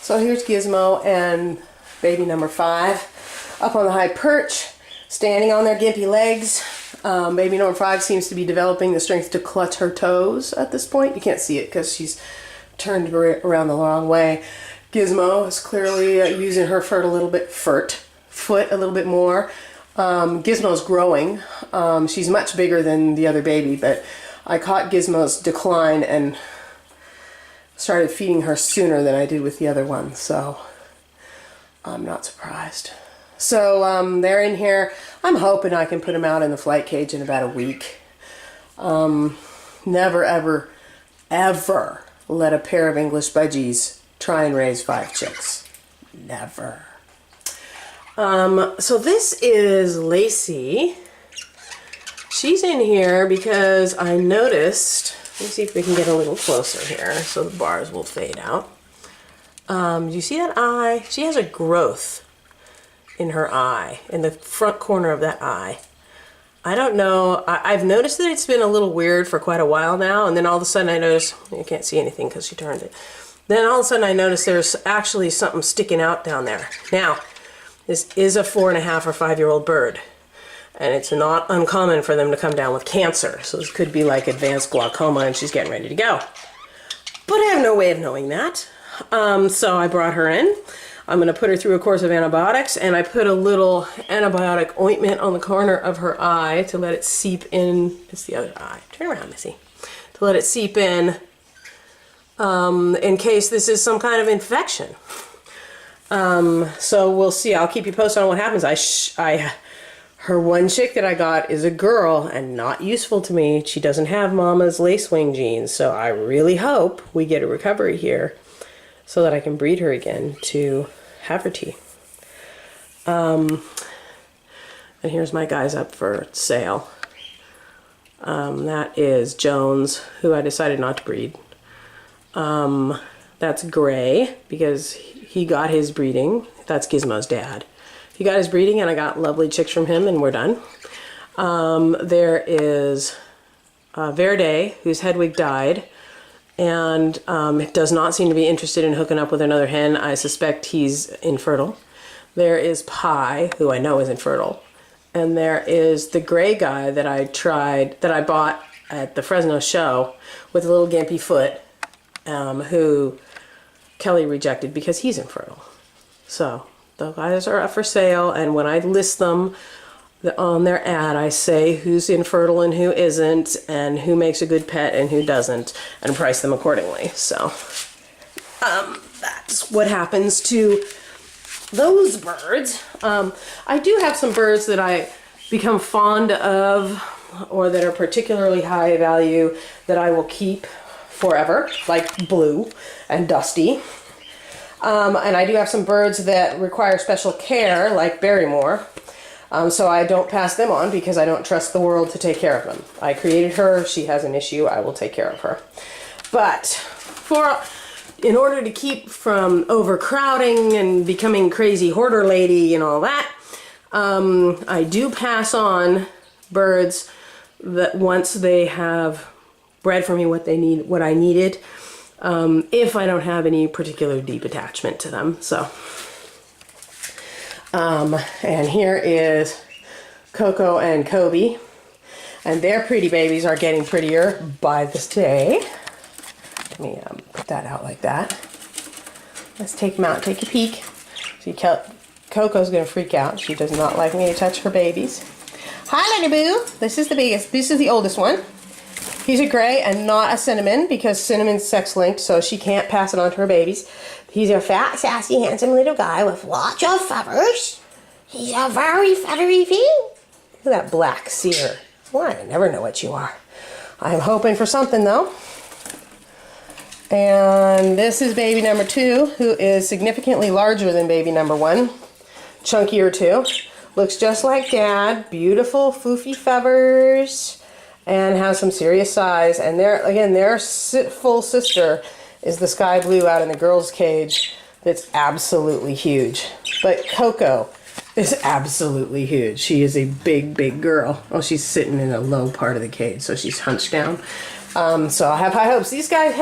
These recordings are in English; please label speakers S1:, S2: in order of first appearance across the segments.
S1: So here's Gizmo and baby number 5 up on the high perch, standing on their gimpy legs. Baby number 5 seems to be developing the strength to clutch her toes at this point. You can't see it because she's turned around the wrong way. Gizmo is clearly using her foot a little bit more. Gizmo's growing. She's much bigger than the other baby, but I caught Gizmo's decline and started feeding her sooner than I did with the other one, so I'm not surprised. So they're in here. I'm hoping I can put them out in the flight cage in about a week. Never, ever, ever let a pair of English budgies try and raise 5 chicks. Never. So this is Lacey. She's in here because I noticed, let me see if we can get a little closer here so the bars will fade out. Do you see that eye? She has a growth in her eye, in the front corner of that eye. I don't know, I've noticed that it's been a little weird for quite a while now, and then all of a sudden I notice, you can't see anything because she turned it. Then all of a sudden I notice there's actually something sticking out down there. Now, this is a 4.5 or 5-year-old bird, and it's not uncommon for them to come down with cancer. So this could be like advanced glaucoma and she's getting ready to go. But I have no way of knowing that. So I brought her in. I'm going to put her through a course of antibiotics, and I put a little antibiotic ointment on the corner of her eye to let it seep in. It's the other eye. Turn around, Missy. To let it seep in case this is some kind of infection. So we'll see. I'll keep you posted on what happens. Her one chick that I got is a girl and not useful to me. She doesn't have mama's lace wing genes, so I really hope we get a recovery here so that I can breed her again to Haverty. And here's my guys up for sale. That is Jones, who I decided not to breed. That's Gray, because he got his breeding. That's Gizmo's dad. He got his breeding, and I got lovely chicks from him, and we're done. There is Verde, whose Hedwig died, and does not seem to be interested in hooking up with another hen. I suspect he's infertile. There is Pie, who I know is infertile. And there is the gray guy that I bought at the Fresno show with a little gimpy foot, who Kelly rejected because he's infertile. So the guys are up for sale, and when I list them on their ad, I say who's infertile and who isn't, and who makes a good pet and who doesn't, and price them accordingly. So that's what happens to those birds. I do have some birds that I become fond of, or that are particularly high value, that I will keep forever, like Blue and Dusty. And I do have some birds that require special care, like Barrymore. So I don't pass them on because I don't trust the world to take care of them. I created her. She has an issue. I will take care of her. But in order to keep from overcrowding and becoming crazy hoarder lady and all that, I do pass on birds that once they have bred for me what I needed, if I don't have any particular deep attachment to them. So. And here is Coco and Kobe, and their pretty babies are getting prettier by the day. Let me put that out like that. Let's take them out, take a peek. See, Coco's gonna freak out. She does not like me to touch her babies. Hi, little boo. This is the biggest. This is the oldest one. He's a gray and not a cinnamon because cinnamon's sex linked, so she can't pass it on to her babies. He's a fat, sassy, handsome little guy with lots of feathers. He's a very feathery thing. Look at that black seer. Well, I never know what you are. I'm hoping for something, though. And this is baby number 2, who is significantly larger than baby number 1. Chunkier, too. Looks just like Dad. Beautiful, foofy feathers. And has some serious size. And their full sister is the sky blue out in the girls' cage that's absolutely huge. But Coco is absolutely huge. She is a big, big girl. Oh, she's sitting in a low part of the cage, so she's hunched down. So I have high hopes. These guys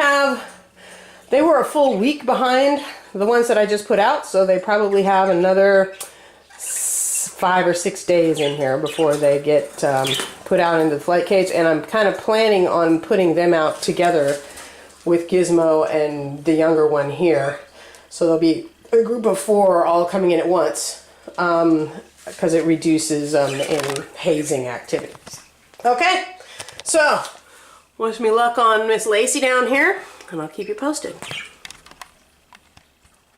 S1: they were a full week behind the ones that I just put out, so they probably have another 5 or 6 days in here before they get put out into the flight cage. And I'm kind of planning on putting them out together with Gizmo and the younger one here. So there'll be a group of 4 all coming in at once, because it reduces in hazing activities. Okay, so wish me luck on Miss Lacey down here, and I'll keep you posted.